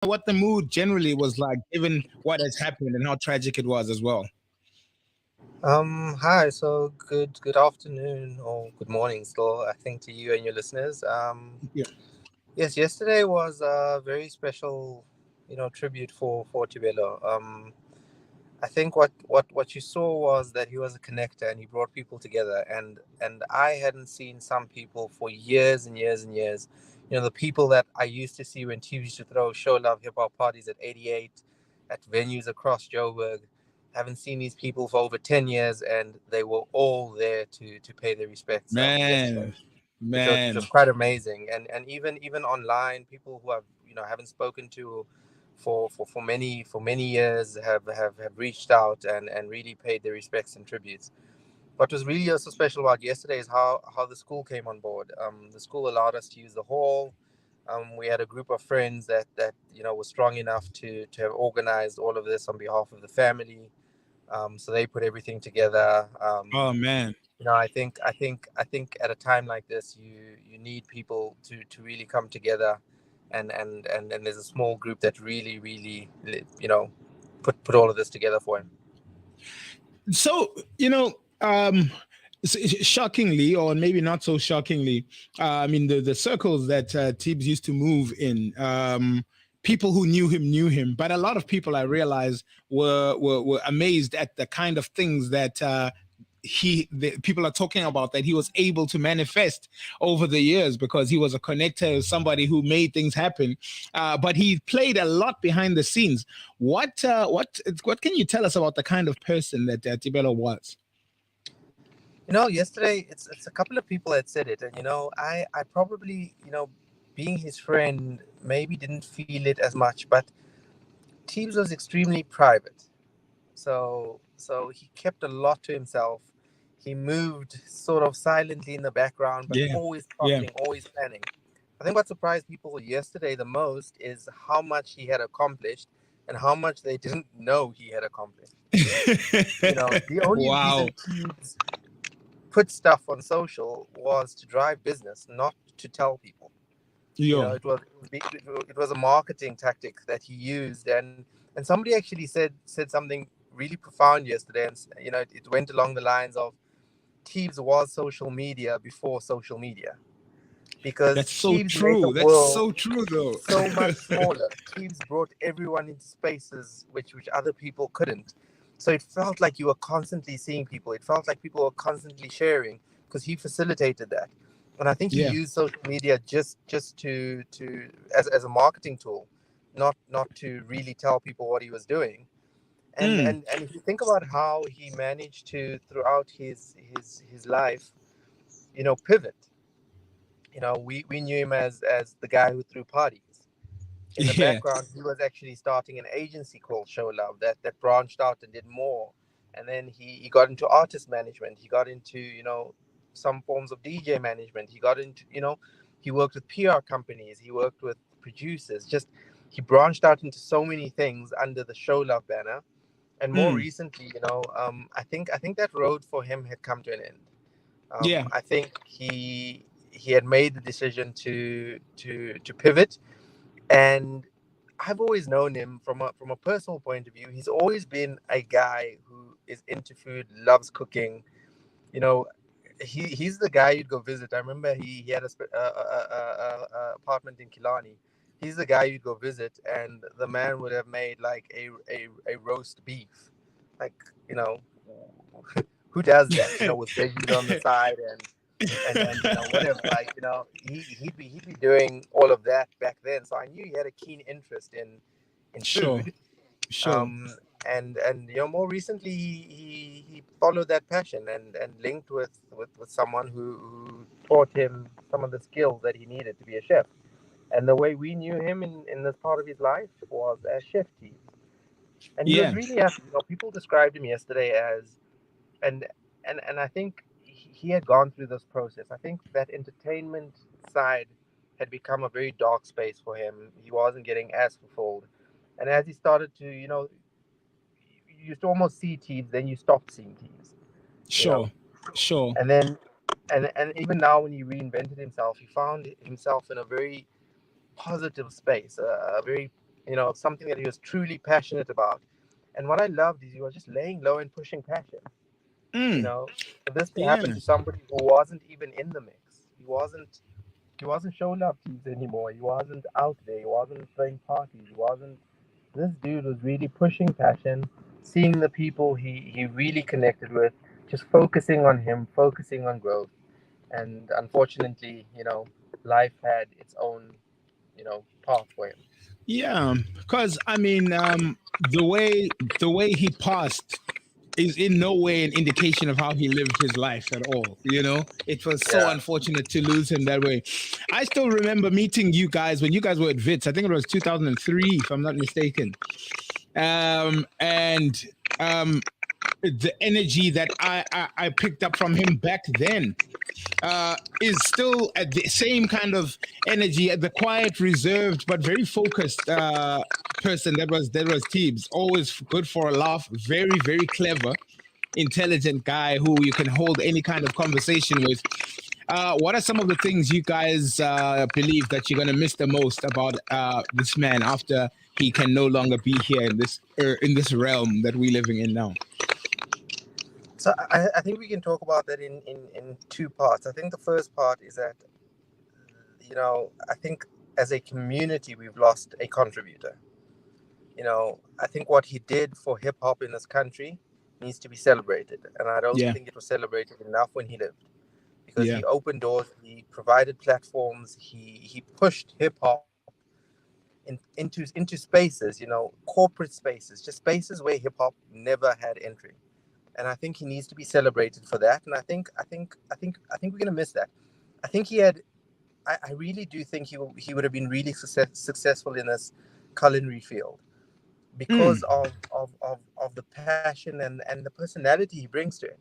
what the mood generally was like, given what has happened and how tragic it was as well. Hi. So good afternoon or good morning still, I think, to you and your listeners. Yeah, Yes, yesterday was a very special, tribute for Tibello. I think what you saw was that he was a connector and he brought people together, and I hadn't seen some people for years and years and years. The people that I used to see when TV used to throw show love hip hop parties at 88, at venues across Joburg. Haven't seen these people for over 10 years, and they were all there to pay their respects yesterday, man, which was man. quite amazing. And even online, people who I've haven't spoken to for many years have reached out and really paid their respects and tributes. What was really also special about yesterday is how the school came on board. The school allowed us to use the hall. We had a group of friends that was strong enough to have organized all of this on behalf of the family. So they put everything together. Oh man. I think at a time like this, you need people to really come together, and there's a small group that really put all of this together for him. So shockingly, or maybe not so shockingly, I mean the circles that Tibbs used to move in. People who knew him, but a lot of people I realized were amazed at the kind of things that people are talking about that he was able to manifest over the years, because he was a connector, somebody who made things happen. But he played a lot behind the scenes. What can you tell us about the kind of person that Tibello was? Yesterday it's a couple of people that said it, and I probably being his friend maybe didn't feel it as much, but Teebs was extremely private. So he kept a lot to himself. He moved sort of silently in the background, but Yeah, always yeah. plotting, always planning. I think what surprised people yesterday the most is how much he had accomplished and how much they didn't know he had accomplished. The only Wow. reason Teebs put stuff on social was to drive business, not to tell people. Yo. It was a marketing tactic that he used, and somebody actually said something really profound yesterday, and it went along the lines of Teebs was social media before social media, because That's so Teebs made the true. That's world so true, though. so much smaller. Teebs brought everyone into spaces which other people couldn't. So it felt like you were constantly seeing people. It felt like people were constantly sharing because he facilitated that. And I think he Yeah. used social media just to as a marketing tool, not to really tell people what he was doing. And Mm. and and if you think about how he managed to throughout his life, pivot. We knew him as the guy who threw parties. In the Yeah. background, he was actually starting an agency called Show Love that branched out and did more. And then he got into artist management. He got into some forms of DJ management. He got into he worked with PR companies. He worked with producers. Just he branched out into so many things under the Show Love banner. And more Mm. recently, I think that road for him had come to an end. Yeah. I think he had made the decision to pivot, and I've always known him from a personal point of view. He's always been a guy who is into food, loves cooking. You know, he's the guy you'd go visit. I remember he had a apartment in Killarney. He's the guy you'd go visit, and the man would have made like a roast beef, like you know, who does that? With veggies on the side and whatever. Like he'd be doing all of that back then. So I knew he had a keen interest in Sure. food. Sure. Um, and more recently he followed that passion and linked with someone who taught him some of the skills that he needed to be a chef. And the way we knew him in this part of his life was as Chef T. And he was Yeah. really happy. People described him yesterday as and and I think he had gone through this process. I think that entertainment side had become a very dark space for him. He wasn't getting as fulfilled, and as he started to, you used to almost see teams, then you stopped seeing teams, you know, Sure. Sure. and then and even now when he reinvented himself, he found himself in a very positive space, a very something that he was truly passionate about. And what I loved is he was just laying low and pushing passion. You Mm, know, for this to happen yeah. to somebody who wasn't even in the mix, he wasn't showing up teams anymore. He wasn't out there. He wasn't throwing parties. He wasn't. This dude was really pushing passion, seeing the people he really connected with, just focusing on him, focusing on growth. And unfortunately, life had its own, path for him. Yeah, because I mean, the way he passed is in no way an indication of how he lived his life at all. It was so Yeah. unfortunate to lose him that way. I still remember meeting you guys when you guys were at Wits. I think it was 2003, if I'm not mistaken. And the energy that I picked up from him back then is still at the same kind of energy, the quiet, reserved, but very focused person that was Tibz. Always good for a laugh, very, very clever, intelligent guy who you can hold any kind of conversation with. What are some of the things you guys believe that you're going to miss the most about this man after he can no longer be here in this realm that we're living in now? So I think we can talk about that in two parts. I think the first part is that, I think as a community, we've lost a contributor. I think what he did for hip hop in this country needs to be celebrated. And I don't Yeah, think it was celebrated enough when he lived, because yeah. he opened doors, he provided platforms, he pushed hip hop into spaces, corporate spaces, just spaces where hip hop never had entry. And I think he needs to be celebrated for that. And I think we're gonna miss that. I think he had. I really do think he would have been really successful in this culinary field, because Mm. of the passion and the personality he brings to it.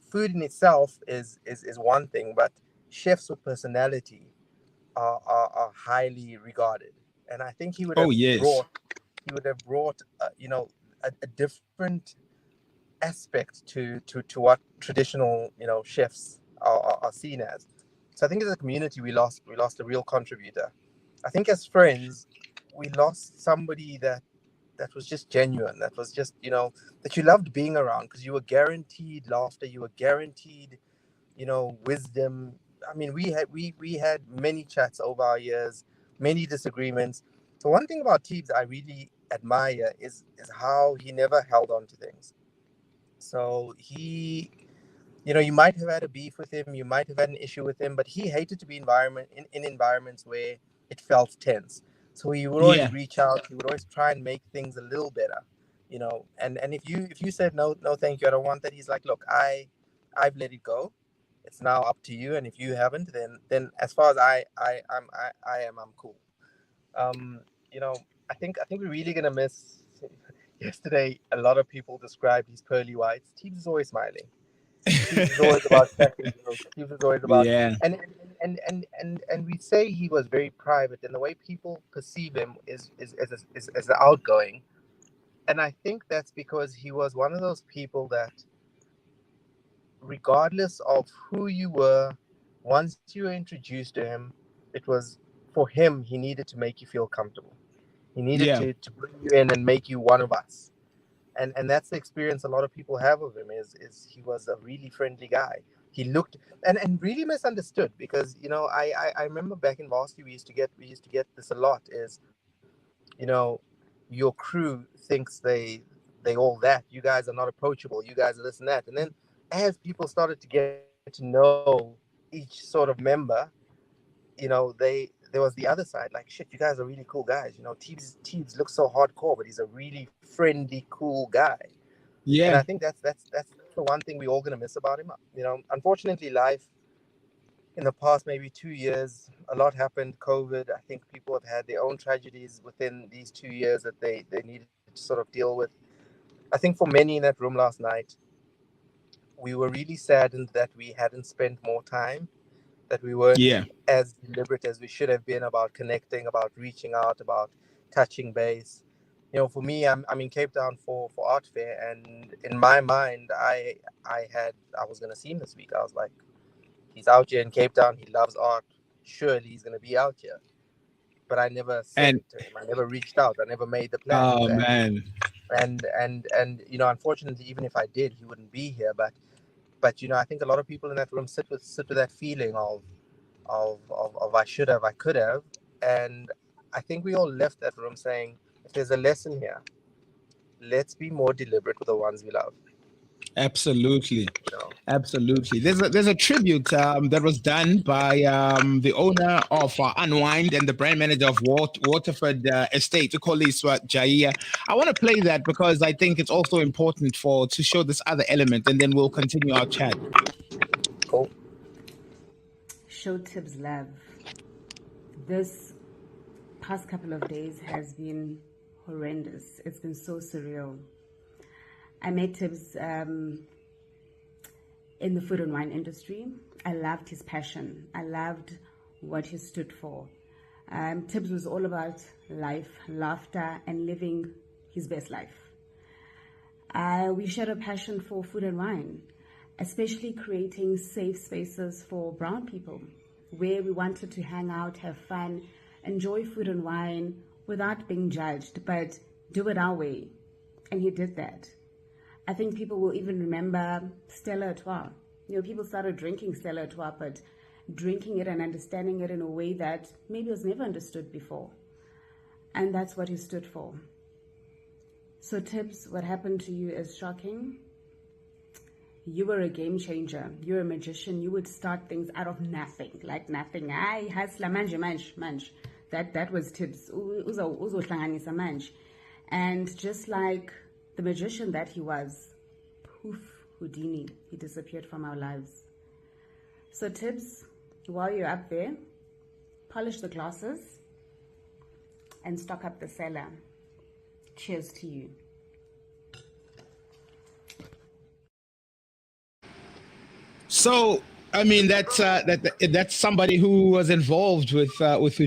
Food in itself is one thing, but chefs with personality are highly regarded. And I think Oh, yes. he would have brought a different aspect to what traditional chefs are seen as. So I think as a community we lost a real contributor. I think as friends we lost somebody that was just genuine, that was just that you loved being around, because you were guaranteed laughter, you were guaranteed wisdom. I mean, we had many chats over our years, many disagreements. So one thing about Teebs I really admire is how he never held on to things. So you might have had a beef with him, you might have had an issue with him, but he hated to be in environments where it felt tense. So he would always Yeah. reach out, he would always try and make things a little better. And if you said no, no, thank you, I don't want that, he's like, look, I've let it go. It's now up to you, and if you haven't, then as far as I'm cool. Um, you know, I think we're really gonna miss. Yesterday, a lot of people described his pearly whites. Teebs is always smiling. Teebs is always about cracking jokes. Teebs is always about Yeah. and we say he was very private, and the way people perceive him is outgoing. And I think that's because he was one of those people that, regardless of who you were, once you were introduced to him, it was for him. He needed to make you feel comfortable. He needed Yeah. to bring you in and make you one of us. And that's the experience a lot of people have of him, is he was a really friendly guy. He looked and really misunderstood, because I remember back in varsity we used to get this a lot, is you know your crew thinks they all that, you guys are not approachable, you guys are this and that. And then as people started to get to know each sort of member, there was the other side, like, shit, you guys are really cool guys. Teebs looks so hardcore, but he's a really friendly, cool guy. And I Yeah. think that's the one thing we're all gonna miss about him. Unfortunately, life in the past maybe 2 years, a lot happened. COVID. I think people have had their own tragedies within these 2 years that they needed to sort of deal with. I think for many in that room last night, we were really saddened that we hadn't spent more time, that we weren't Yeah. as deliberate as we should have been about connecting, about reaching out, about touching base. For me, I'm in Cape Town for art fair, and in my mind, I was gonna see him this week. I was like, he's out here in Cape Town. He loves art. Surely he's gonna be out here. but I never said And it to him. I never reached out. I never made the plans. oh man, And you know, unfortunately, even if I did, he wouldn't be here. But you know, I think a lot of people in that room sit with that feeling of I should have, I could have, and I think we all left that room saying, if there's a lesson here, let's be more deliberate with the ones we love. absolutely. You know, Absolutely. There's a tribute that was done by the owner of Unwind and the brand manager of Waterford Estate, Koliswa Jaiya. I want to play that because I think it's also important to show this other element, and then we'll continue our chat. cool. Show Tibz love. This past couple of days has been horrendous. It's been so surreal. I met Tibz in the food and wine industry. I loved his passion. I loved what he stood for. Tibz was all about life, laughter, and living his best life. We shared a passion for food and wine, especially creating safe spaces for brown people, where we wanted to hang out, have fun, enjoy food and wine without being judged, but do it our way. And he did that. I think people will even remember Stella Artois. You know, people started drinking Stella Artois, but drinking it and understanding it in a way that maybe was never understood before. And that's what he stood for. So Tibz, what happened to you is shocking. You were a game changer. You're a magician. You would start things out of nothing, like nothing. Ay, hasla manje. That was Tibz. Uzohlanganisa manje. And just like the magician that he was, poof, Houdini, he disappeared from our lives. So Tibz, while you're up there, polish the glasses and stock up the cellar. Cheers to you. So, I mean, that's somebody who was involved with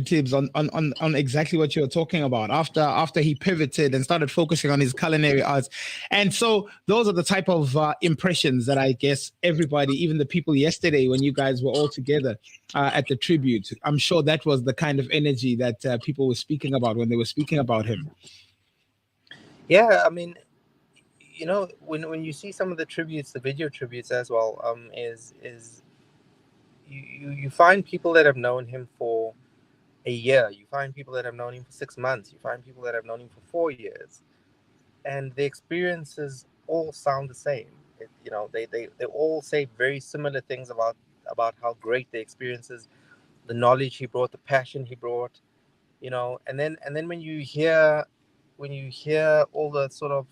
Tibz on exactly what you're talking about. After he pivoted and started focusing on his culinary arts, and so those are the type of impressions that I guess everybody, even the people yesterday when you guys were all together at the tribute, I'm sure that was the kind of energy that people were speaking about when they were speaking about him. Yeah, I mean, you know, when you see some of the tributes, the video tributes as well, is you find people that have known him for a year. You find people that have known him for 6 months. You find people that have known him for 4 years, and the experiences all sound the same. You know, they all say very similar things about how great the experiences, the knowledge he brought, the passion he brought. You know, and then when you hear all the sort of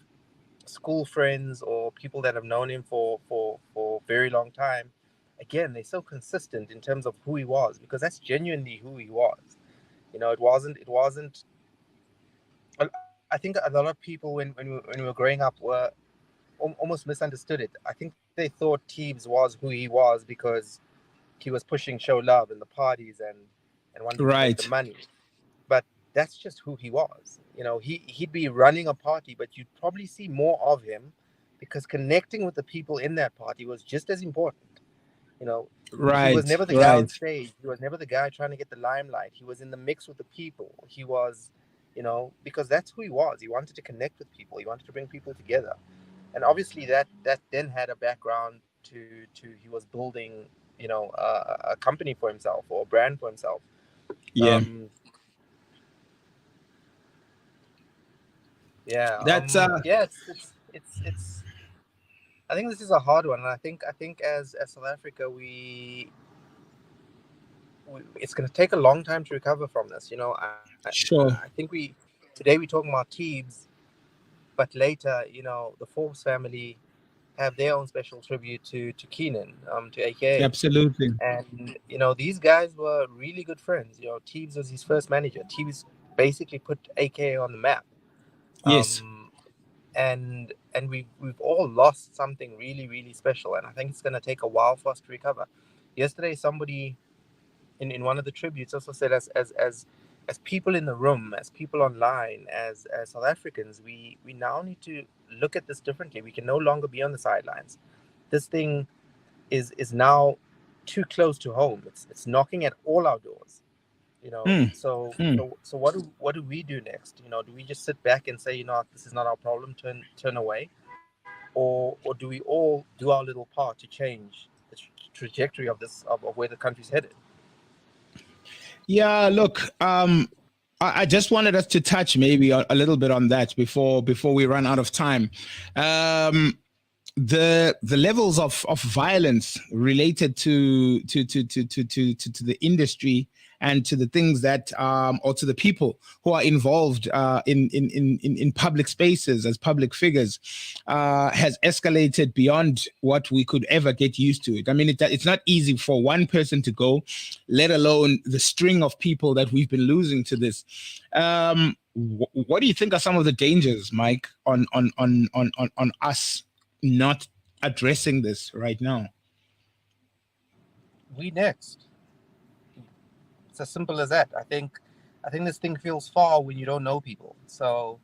school friends or people that have known him for a very long time, again, they're so consistent in terms of who he was, because that's genuinely who he was. You know, it wasn't I think a lot of people when we were growing up were almost misunderstood it. I think they thought Tibz was who he was because he was pushing show love in the parties and wanting to make the Right. money. But that's just who he was. You know, he'd be running a party, but you'd probably see more of him because connecting with the people in that party was just as important. You know, he was Right. never the guy on Right. stage. He was never the guy trying to get the limelight. He was in the mix with the people. He was, you know, because that's who he was. He wanted to connect with people. He wanted to bring people together. And obviously that then had a background to he was building, you know, a company for himself or a brand for himself. Yeah. Um, yeah. That's Yeah. It's. I think this is a hard one, and I think as South Africa, it's going to take a long time to recover from this. You know, I sure. think today we're talking about Tibz, but later, you know, the Forbes family have their own special tribute to Keenan, to AKA. Absolutely. And you know, these guys were really good friends. You know, Tibz was his first manager. Tibz basically put AKA on the map. Yes. Um, and we've all lost something really, really special, and I think it's going to take a while for us to recover. Yesterday, somebody in one of the tributes also said, as people in the room, as people online, as South Africans, we now need to look at this differently. We can no longer be on the sidelines. This thing is now too close to home. It's knocking at all our doors. You know, Mm, mm. so what do we do next? You know, do we just sit back and say, you know, this is not our problem, turn away, or do we all do our little part to change the trajectory of this of where the country's headed? Yeah, look, I just wanted us to touch maybe a little bit on that before we run out of time. Um, the levels of violence related to the industry and to the things that or to the people who are involved in public spaces as public figures has escalated beyond what we could ever get used to. It. I mean, it's not easy for one person to go, let alone the string of people that we've been losing to this. What do you think are some of the dangers, Mike, on us not addressing this right now? We next. It's as simple as that. I think this thing feels far when you don't know people. So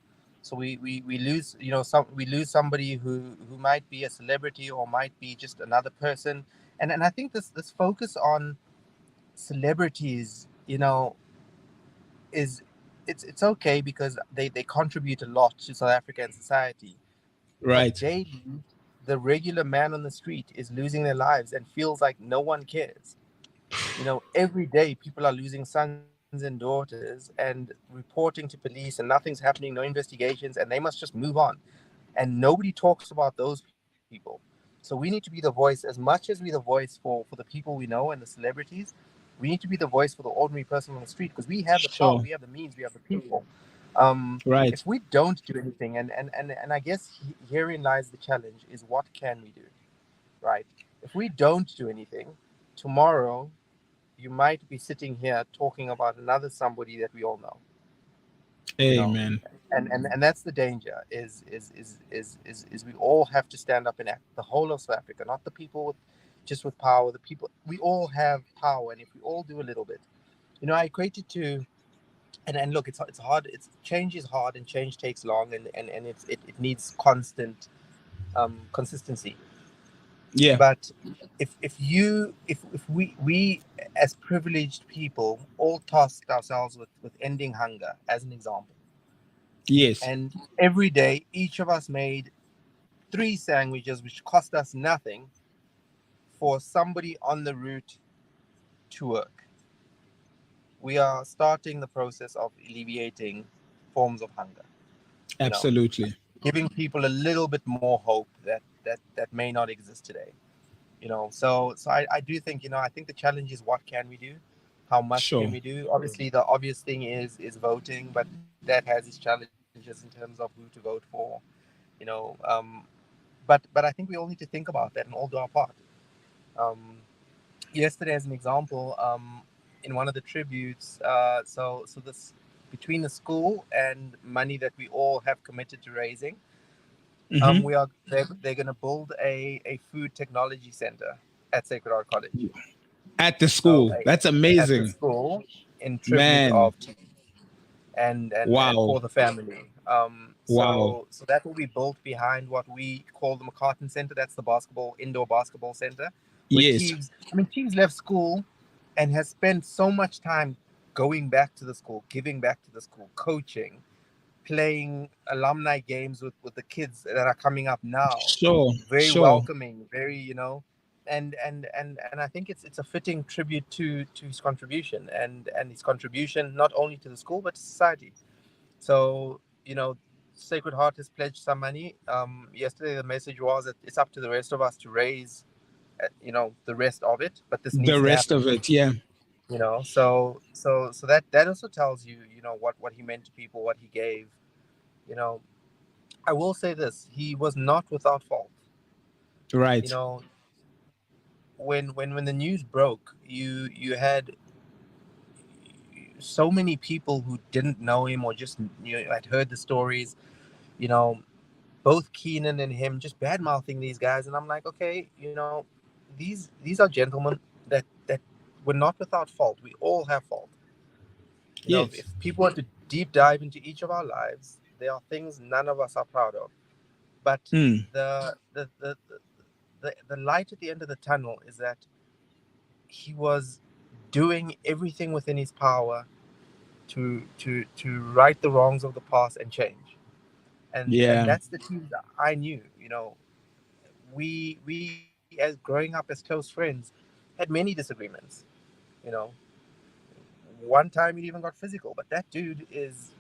we lose, you know, we lose somebody who might be a celebrity or might be just another person. And I think this focus on celebrities, you know, is it's okay because they contribute a lot to South African society. But Right. daily the regular man on the street is losing their lives and feels like no one cares. You know, every day people are losing sons and daughters and reporting to police, and nothing's happening, no investigations, and they must just move on. And nobody talks about those people. So we need to be the voice, as much as we're the voice for the people we know and the celebrities. We need to be the voice for the ordinary person on the street, because we have the power, Sure. we have the means, we have the people. Right. If we don't do anything, and I guess herein lies the challenge, is what can we do, right? If we don't do anything, tomorrow you might be sitting here talking about another somebody that we all know, you know. Amen. And that's the danger, is we all have to stand up and act, the whole of South Africa, not the people with just with power. The people, we all have power, and if we all do a little bit, you know, I equate it to, and look, it's hard, it's change is hard, and change takes long, and it needs constant consistency. Yeah. But if we as privileged people all tasked ourselves with ending hunger, as an example, Yes. and every day each of us made 3 sandwiches which cost us nothing for somebody on the route to work, we are starting the process of alleviating forms of hunger, you know, Absolutely. giving people a little bit more hope that may not exist today, you know. So I do think, you know, I think the challenge is, what can we do, how much can Sure. we do? Obviously the obvious thing is voting, but that has its challenges in terms of who to vote for, you know. But I think we all need to think about that and all do our part. um Yesterday, as an example, in one of the tributes, so this, between the school and money that we all have committed to raising, Hmm. we are they're going to build a food technology center at Sacred Heart College. At the So school. That's at the amazing. school, in tribute Man. of Tibz, and Wow. for the family. Wow. So that will be built behind what we call the McCartan Center. That's the indoor basketball center, where Yes. Tibz left school and has spent so much time going back to the school, giving back to the school, coaching, playing alumni games with the kids that are coming up now. Sure. Very Sure. welcoming, very, you know, and I think it's a fitting tribute to his contribution, and his contribution not only to the school but to society. So, you know, Sacred Heart has pledged some money. Yesterday the message was that it's up to the rest of us to raise, you know, the rest of it, but this The needs to rest happen, of it. Yeah. you know. So that also tells you, you know, what he meant to people, what he gave, you know. I will say this: he was not without fault. You Right. know, when the news broke, you had so many people who didn't know him, or just, you know, had heard the stories. You know, both Keenan and him just bad mouthing these guys, and I'm like, okay, you know, these are gentlemen that were not without fault. We all have fault. You know, Yes. if people want to deep dive into each of our lives, there are things none of us are proud of. But Mm. the light at the end of the tunnel is that he was doing everything within his power to right the wrongs of the past and change. And Yeah. that's the team that I knew. You know, we as growing up as close friends had many disagreements. You know, one time it even got physical. But that dude is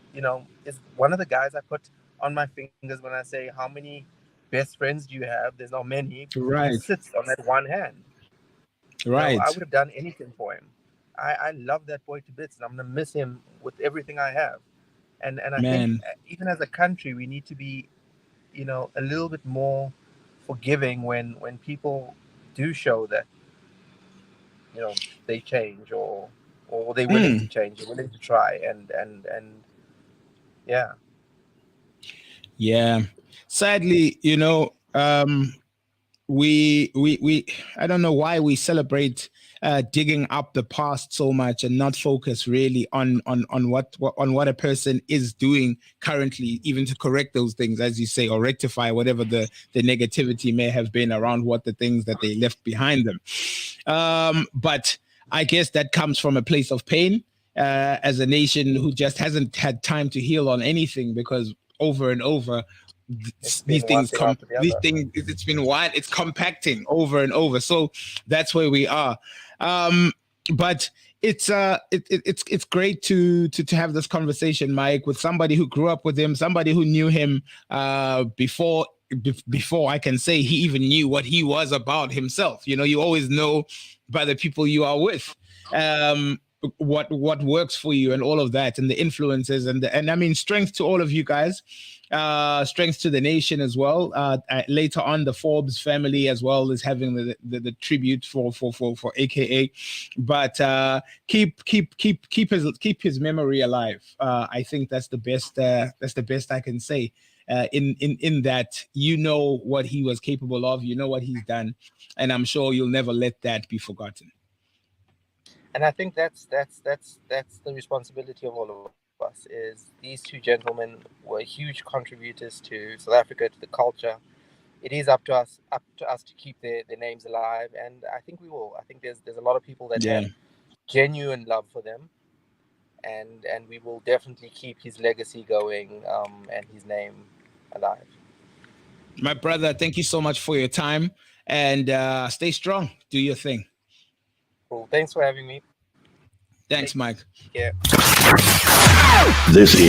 one of the guys I put on my fingers when I say how many best friends do you have? There's not many. He Right. sits on that one hand. You know, I Right. would have done anything for him. I love that boy to bits, and I'm gonna miss him with everything I have. And I think Man. even as a country, we need to be, a little bit more forgiving when people do show that, they change, or they're willing to Mm. change, they're willing to try, and yeah. Yeah. Sadly, we I don't know why we celebrate digging up the past so much and not focus really on what a person is doing currently, even to correct those things, as you say, or rectify whatever the negativity may have been around what the things that they left behind them. But I guess that comes from a place of pain, as a nation who just hasn't had time to heal on anything, because over and over It's these been one things thing after the these other. things it's been wide, it's compacting over and over. So that's where we are. But it's great to have this conversation, Mike, with somebody who grew up with him, somebody who knew him before I can say he even knew what he was about himself. You always know by the people you are with, what works for you and all of that, and the influences, and I mean, strength to all of you guys, strength to the nation as well. Later on, the Forbes family as well is having the tribute for AKA, but keep his memory alive. I think that's the best I can say. In that, what he was capable of, what he's done, and I'm sure you'll never let that be forgotten. And I think that's the responsibility of all of us. Is these two gentlemen were huge contributors to South Africa, to the culture. It is up to us to keep their names alive, and I think we will. I think there's a lot of people that Yeah. have genuine love for them, and we will definitely keep his legacy going, and his name alive. My brother, thank you so much for your time, and stay strong. Do your thing. Cool. Thanks for having me. Thanks, Mike. Take care. This